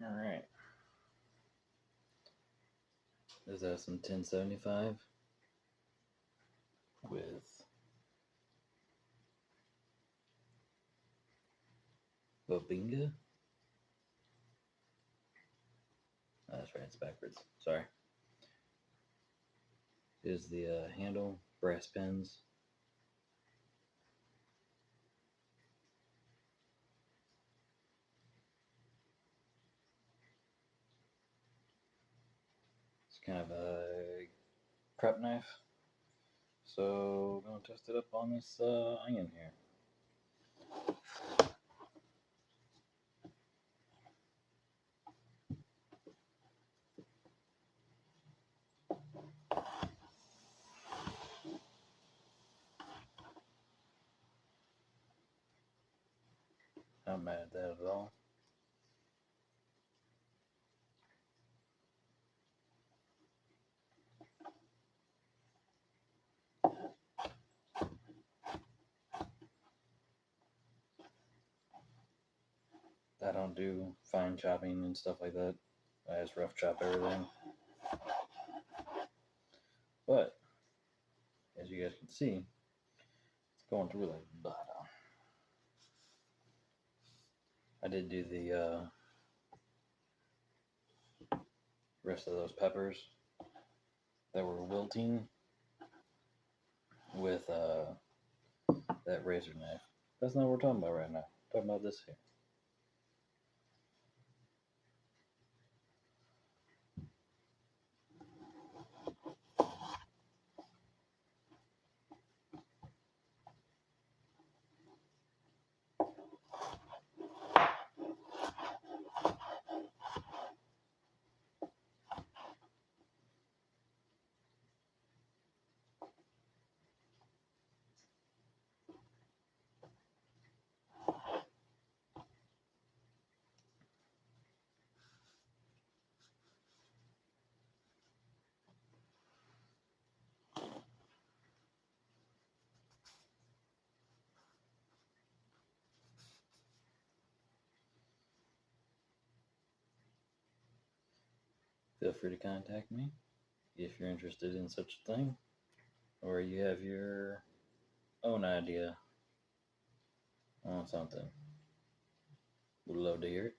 Alright. This has some 1075 with bubinga. Oh, that's right, it's backwards. Sorry. Here's the handle, brass pins. It's kind of a prep knife. So I'm going to test it up on this iron here. Not mad at that at all. I don't do fine chopping and stuff like that. I just rough chop everything. But as you guys can see, it's going through like butter. I did do the rest of those peppers that were wilting with that razor knife. That's not what we're talking about right now. We're talking about this here. Feel free to contact me if you're interested in such a thing, or you have your own idea on something. Would love to hear it.